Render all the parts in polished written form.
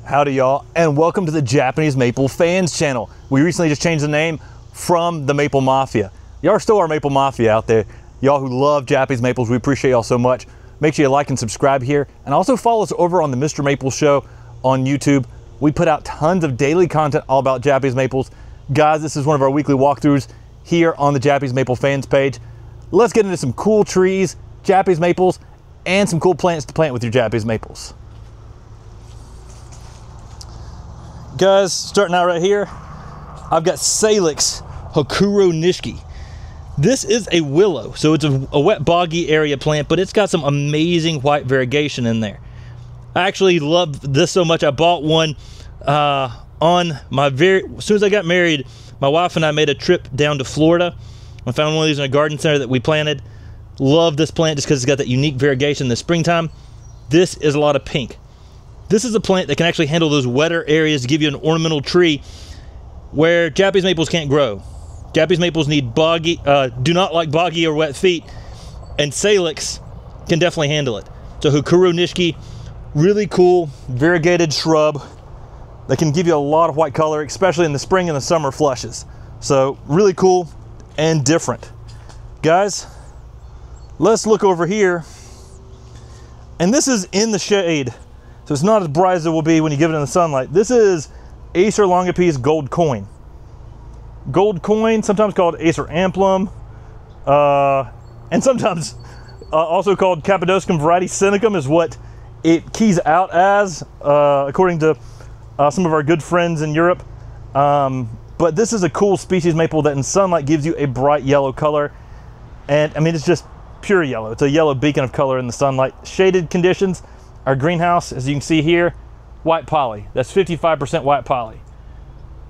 Howdy y'all, and welcome to the Japanese Maple Fans channel. We recently just changed the name from the Maple Mafia. Y'all are still our Maple Mafia out there. Y'all who love Japanese maples, we appreciate y'all so much. Make sure you like and subscribe here, and also follow us over on the MrMaple Show on YouTube. We put out tons of daily content all about Japanese maples. Guys, this is one of our weekly walkthroughs here on the Japanese Maple Fans page. Let's get into some cool trees, Japanese maples, and some cool plants to plant with your Japanese maples. Guys, starting out right here, I've got Salix Hokuro Nishiki. This is a willow, so it's a wet, boggy area plant, but it's got some amazing white variegation in there. I actually love this so much, I bought one on my as soon as I got married, my wife and I made a trip down to Florida. I found one of these in a garden center that we planted. Love this plant just because it's got that unique variegation in the springtime. This is a lot of pink. This is a plant that can actually handle those wetter areas to give you an ornamental tree where Japanese maples can't grow. Japanese maples need boggy, do not like boggy or wet feet, and Salix can definitely handle it. So Hokuro Nishiki, really cool variegated shrub that can give you a lot of white color, especially in the spring and the summer flushes. So really cool and different. Guys, let's look over here. And this is in the shade, so it's not as bright as it will be when you give it in the sunlight. This is Acer Longipiece Gold Coin. Gold Coin, sometimes called Acer Amplum, and sometimes also called Cappadocium variety Sinicum is what it keys out as, according to some of our good friends in Europe. But this is a cool species maple that in sunlight gives you a bright yellow color. And I mean, it's just pure yellow. It's a yellow beacon of color in the sunlight. Shaded conditions, our greenhouse, as you can see here, white poly. That's 55% white poly.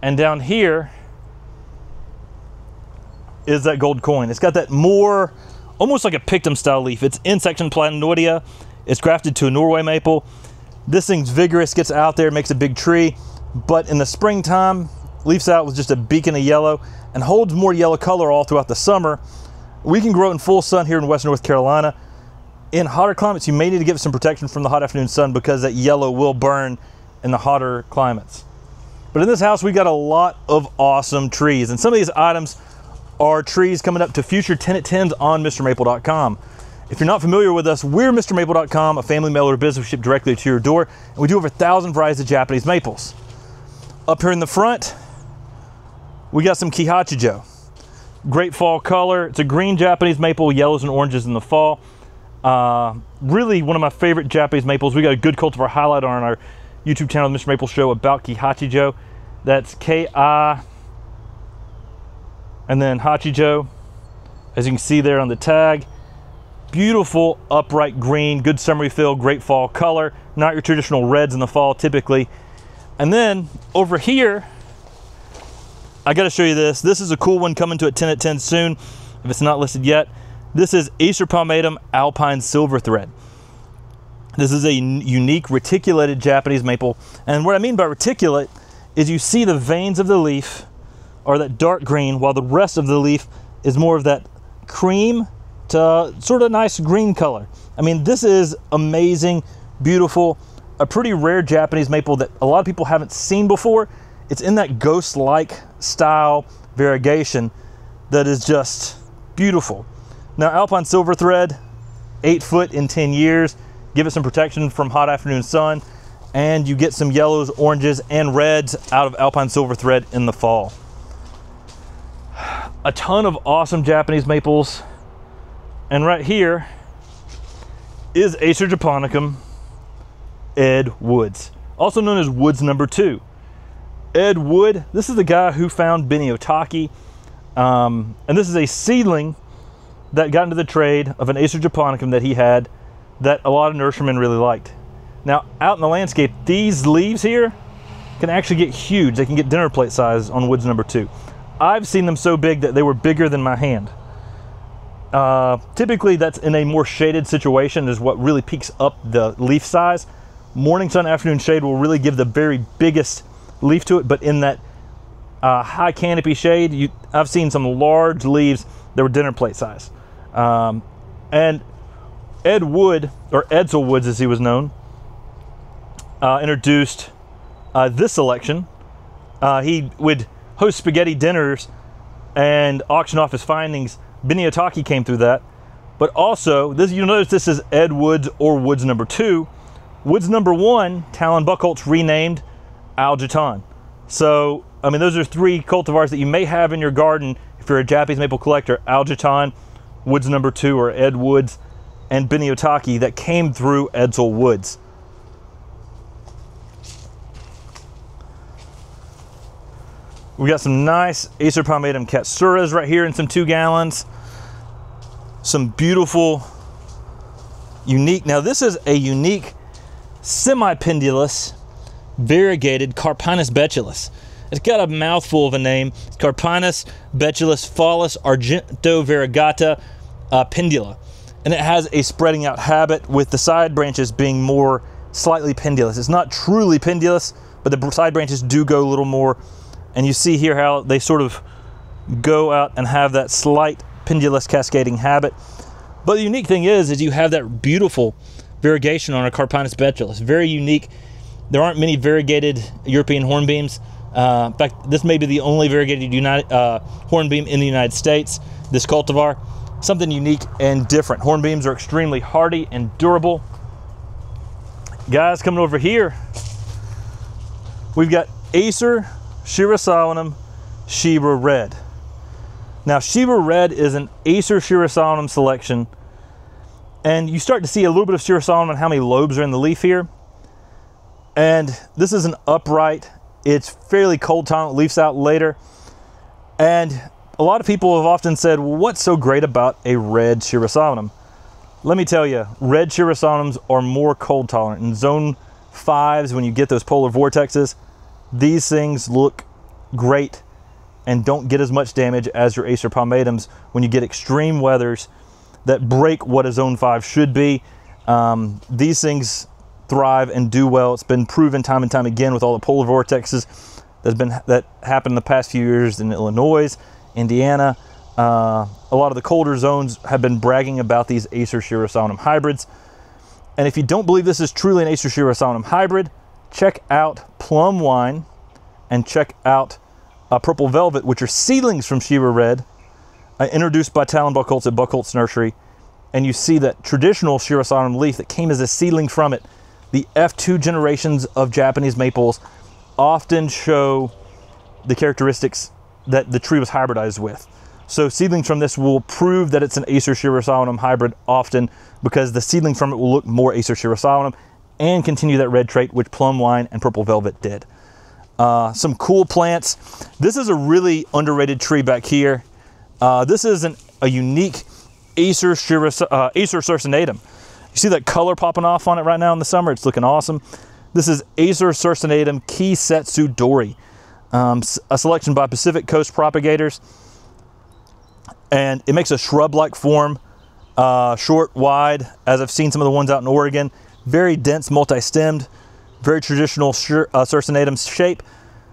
And down here is that gold coin. It's got that more, almost like a pictum style leaf. It's in section Platanoidea. It's grafted to a Norway maple. This thing's vigorous, gets out there, makes a big tree. But in the springtime, leaves out with just a beacon of yellow and holds more yellow color all throughout the summer. We can grow it in full sun here in Western North Carolina. In hotter climates, you may need to give it some protection from the hot afternoon sun because that yellow will burn in the hotter climates. But in this house, we got a lot of awesome trees. And some of these items are trees coming up to future tenant 10s on MrMaple.com. If you're not familiar with us, we're MrMaple.com, a family mailer business shipped directly to your door. And we do over 1,000 varieties of Japanese maples. Up here in the front, we got some Kihachijo. Great fall color. It's a green Japanese maple, yellows and oranges in the fall. Really one of my favorite Japanese maples. We got a good cultivar highlight on our YouTube channel, the MrMaple Show, about Kihachijo. That's K-I and then Hachijo, as you can see there on the tag. Beautiful upright green, good summery feel, great fall color. Not your traditional reds in the fall typically. And then over here, I gotta show you this. This is a cool one coming to a 10 at 10 soon, if it's not listed yet. This is Acer Pomatum Alpine Silver Thread. This is a unique reticulated Japanese maple. And what I mean by reticulate is you see the veins of the leaf are that dark green, while the rest of the leaf is more of that cream to sort of nice green color. I mean, this is amazing, beautiful, a pretty rare Japanese maple that a lot of people haven't seen before. It's in that ghost-like style variegation that is just beautiful. Now, Alpine Silver Thread, 8 foot in 10 years. Give it some protection from hot afternoon sun, and you get some yellows, oranges, and reds out of Alpine Silver Thread in the fall. A ton of awesome Japanese maples. And right here is Acer Japonicum Ed Woods, also known as Woods number 2. Ed Wood, this is the guy who found Beniheime, and this is a seedling that got into the trade of an Acer Japonicum that he had that a lot of nurserymen really liked. Now, out in the landscape, these leaves here can actually get huge. They can get dinner plate size on Woods number 2. I've seen them so big that they were bigger than my hand. Typically, that's in a more shaded situation is what really peaks up the leaf size. Morning sun, afternoon shade will really give the very biggest leaf to it, but in that high canopy shade, I've seen some large leaves that were dinner plate size. And Ed Wood, or Edsel Woods as he was known, introduced this selection. He would host spaghetti dinners and auction off his findings. Beniheime came through that. But also, this, you'll notice this is Ed Woods or Woods number 2. Woods number 1, Talon Buchholz renamed Aljaton. So, I mean, those are 3 cultivars that you may have in your garden if you're a Japanese maple collector. Aljaton, Woods number 2, or Ed Woods, and Beniheime that came through Edsel Woods. We got some nice Acer pomatum katsuras right here in some 2 gallons. Some beautiful, unique, now this is a unique semi-pendulous variegated Carpinus betulus. It's got a mouthful of a name. It's Carpinus betulus Phallus argento variegata pendula. And it has a spreading out habit with the side branches being more slightly pendulous. It's not truly pendulous, but the side branches do go a little more. And you see here how they sort of go out and have that slight pendulous cascading habit. But the unique thing is you have that beautiful variegation on a Carpinus betulus. Very unique. There aren't many variegated European hornbeams. In fact, this may be the only variegated hornbeam in the United States, this cultivar. Something unique and different. Hornbeams are extremely hardy and durable. Guys, coming over here, we've got Acer Shiraum Shiba Red. Now, Shiba Red is an Acer Shiraum selection, and you start to see a little bit of Shiraum on how many lobes are in the leaf here. And this is an upright, it's fairly cold tolerant, leaves out later. And a lot of people have often said, well, what's so great about a red Shiraum? Let me tell you, red Shiraums are more cold tolerant. In zone 5s, when you get those polar vortexes, these things look great and don't get as much damage as your Acer pomatums when you get extreme weathers that break what a zone 5 should be. These things thrive and do well. It's been proven time and time again with all the polar vortexes that happened in the past few years in Illinois, Indiana. A lot of the colder zones have been bragging about these Acer Shiraum hybrids. And if you don't believe this is truly an Acer Shiraum hybrid, check out Plum Wine and check out Purple Velvet, which are seedlings from Shiba Red, introduced by Talon Buchholz at Buchholz Nursery. And you see that traditional Shiraum leaf that came as a seedling from it. The F2 generations of Japanese maples often show the characteristics that the tree was hybridized with. So seedlings from this will prove that it's an Acer Shiraum hybrid often, because the seedling from it will look more Acer Shiraum and continue that red trait, which Plum Wine and Purple Velvet did. Some cool plants. This is a really underrated tree back here. This is a unique Acer cersinatum. You see that color popping off on it right now in the summer? It's looking awesome. This is Acer cersinatum Kisetsu Dori, a selection by Pacific Coast Propagators. And it makes a shrub-like form, short, wide, as I've seen some of the ones out in Oregon. Very dense, multi-stemmed, very traditional cersinatum shape,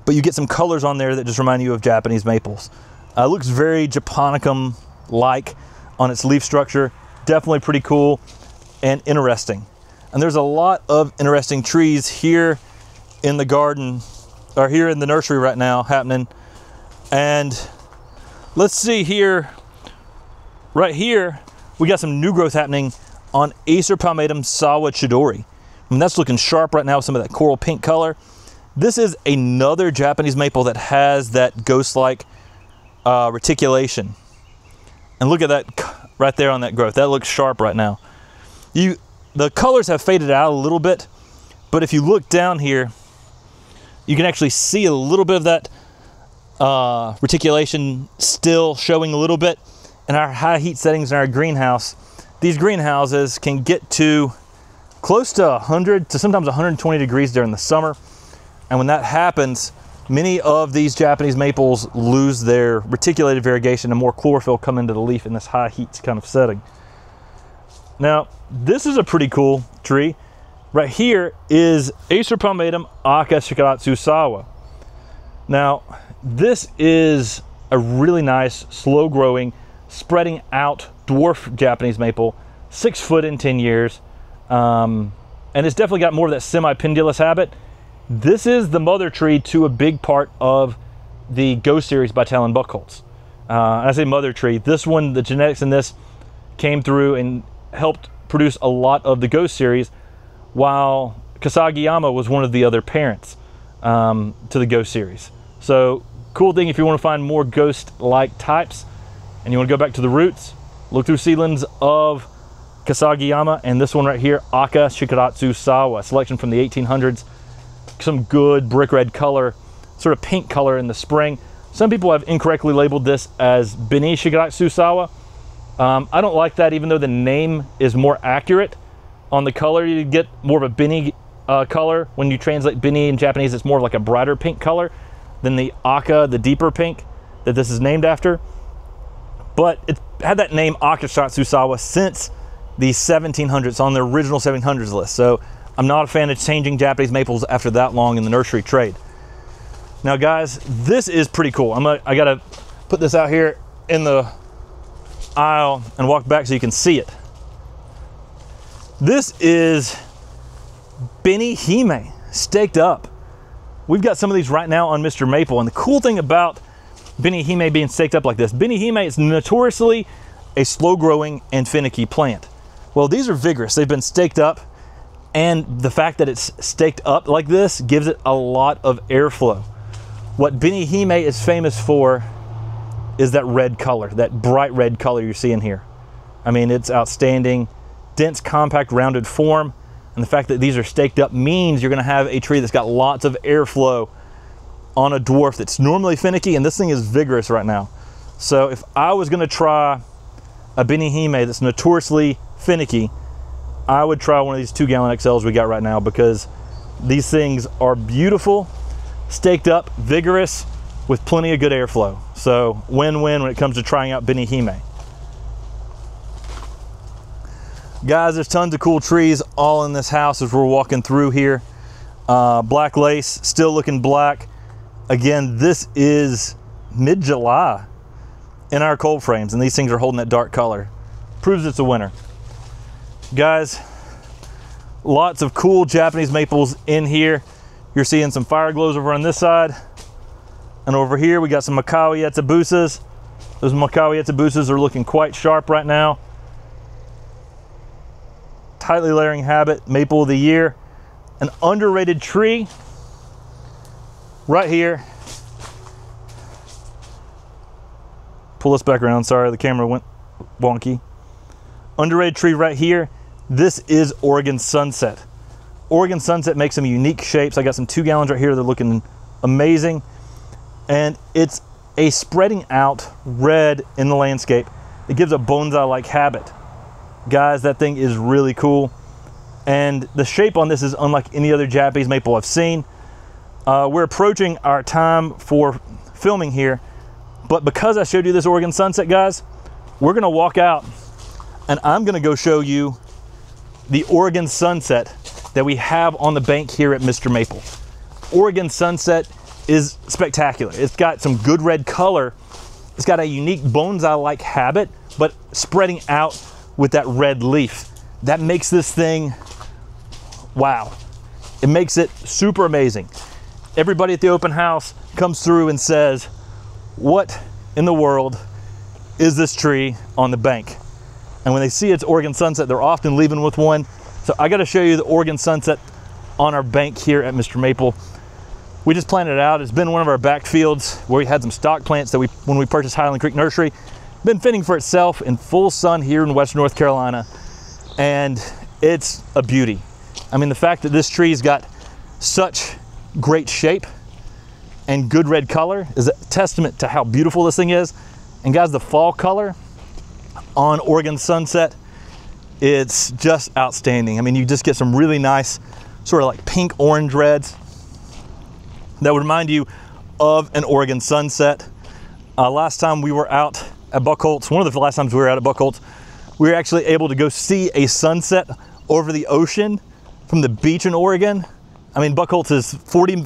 but you get some colors on there that just remind you of Japanese maples. Looks very Japonicum-like on its leaf structure. Definitely pretty cool and interesting. And there's a lot of interesting trees here in the garden, or here in the nursery right now happening. And let's see here, right here, we got some new growth happening on Acer pomatum Sawa Chidori. I mean, that's looking sharp right now with some of that coral pink color. This is another Japanese maple that has that ghost-like reticulation. And look at that right there on that growth. That looks sharp right now. The colors have faded out a little bit, but if you look down here, you can actually see a little bit of that reticulation still showing a little bit. In our high heat settings in our greenhouse, these greenhouses can get to close to 100 to sometimes 120 degrees during the summer. And when that happens, many of these Japanese maples lose their reticulated variegation and more chlorophyll come into the leaf in this high heat kind of setting. Now, this is a pretty cool tree. Right here is Acer pomatum Aka Shikaratsu Sawa. Now, this is a really nice, slow growing, spreading out dwarf Japanese maple, 6 foot in 10 years. And it's definitely got more of that semi-pendulous habit. This is the mother tree to a big part of the Go series by Talon Buckholz. I say mother tree. This one, the genetics in this came through and helped produce a lot of the Go series, while Kasagiyama was one of the other parents to the Go series. So cool thing, if you want to find more ghost-like types and you want to go back to the roots, look through seedlings of Kasagiyama, and this one right here, Aka Shikaratsu Sawa, selection from the 1800s. Some good brick red color, sort of pink color in the spring. Some people have incorrectly labeled this as Beni Shigatsu Sawa. I don't like that, even though the name is more accurate on the color. You get more of a Beni color. When you translate Beni in Japanese, it's more of like a brighter pink color than the Aka, the deeper pink that this is named after. But it's had that name Aka Shigatsu Sawa since the 1700s, on the original 1700s list. So I'm not a fan of changing Japanese maples after that long in the nursery trade. Now guys, this is pretty cool. I gotta put this out here in the aisle and walk back so you can see it. This is Beniheime staked up. We've got some of these right now on MrMaple, and the cool thing about Beniheime being staked up like this, Beniheime is notoriously a slow growing and finicky plant. Well, these are vigorous. They've been staked up, and the fact that it's staked up like this gives it a lot of airflow. What Beniheime is famous for is that red color, that bright red color you're seeing here. I mean, it's outstanding. Dense, compact, rounded form. And the fact that these are staked up means you're gonna have a tree that's got lots of airflow on a dwarf that's normally finicky, and this thing is vigorous right now. So if I was gonna try a Beniheime that's notoriously finicky, I would try one of these 2-gallon XLs we got right now, because these things are beautiful, staked up, vigorous, with plenty of good airflow. So win-win when it comes to trying out Beniheime. Guys, there's tons of cool trees all in this house as we're walking through here. Black lace, still looking black. Again, this is mid-July in our cold frames, and these things are holding that dark color. Proves it's a winter. Guys, lots of cool Japanese maples in here. You're seeing some fire glows over on this side. And over here, we got some Makawi Etsubusas. Those Makawi Etsubusas are looking quite sharp right now. Tightly layering habit, maple of the year. An underrated tree right here. Pull this back around, sorry, the camera went wonky. Underrated tree right here. This is Oregon Sunset. Oregon Sunset makes some unique shapes. I got some 2 gallons right here. They're looking amazing. And it's a spreading out red in the landscape. It gives a bonsai-like habit. Guys, that thing is really cool. And the shape on this is unlike any other Japanese maple I've seen. We're approaching our time for filming here, but because I showed you this Oregon Sunset, guys, we're gonna walk out and I'm gonna go show you the Oregon Sunset that we have on the bank here at MrMaple. Oregon Sunset is spectacular. It's got some good red color. It's got a unique bonsai-like habit, but spreading out with that red leaf. That makes this thing, wow. It makes it super amazing. Everybody at the open house comes through and says, what in the world is this tree on the bank? And when they see it's Oregon Sunset, they're often leaving with one. So I gotta show you the Oregon Sunset on our bank here at MrMaple. We just planted it out. It's been one of our back fields where we had some stock plants that when we purchased Highland Creek Nursery. Been fending for itself in full sun here in Western North Carolina, and it's a beauty. I mean, the fact that this tree's got such great shape and good red color is a testament to how beautiful this thing is. And guys, the fall color on Oregon Sunset, it's just outstanding. I mean, you just get some really nice sort of like pink orange reds that would remind you of an Oregon Sunset. Last time we were out at Buckholz, one of the last times we were out at Buckholz, we were actually able to go see a sunset over the ocean from the beach in Oregon. I mean, Buckholz is 40,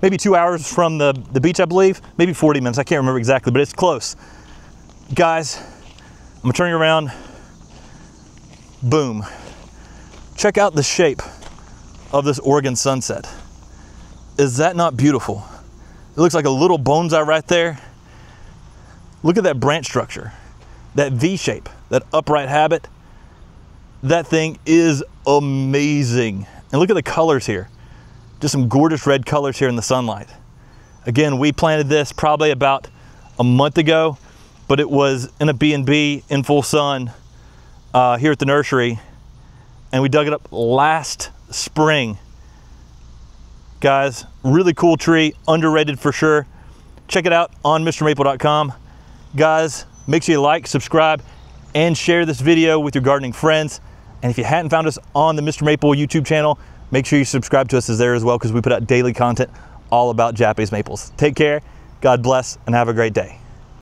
maybe 2 hours from the beach, I believe, maybe 40 minutes. I can't remember exactly, but it's close. Guys, I'm gonna turn you around. Boom. Check out the shape of this Oregon Sunset. Is that not beautiful? It looks like a little bonsai right there. Look at that branch structure, that V shape, that upright habit. That thing is amazing. And look at the colors here. Just some gorgeous red colors here in the sunlight. Again, we planted this probably about a month ago, but it was in a B&B in full sun here at the nursery. And we dug it up last spring. Guys, really cool tree, underrated for sure. Check it out on mrmaple.com. Guys, make sure you like, subscribe, and share this video with your gardening friends. And if you hadn't found us on the Mr. Maple YouTube channel, make sure you subscribe to us there as well, because we put out daily content all about Japanese maples. Take care, God bless, and have a great day.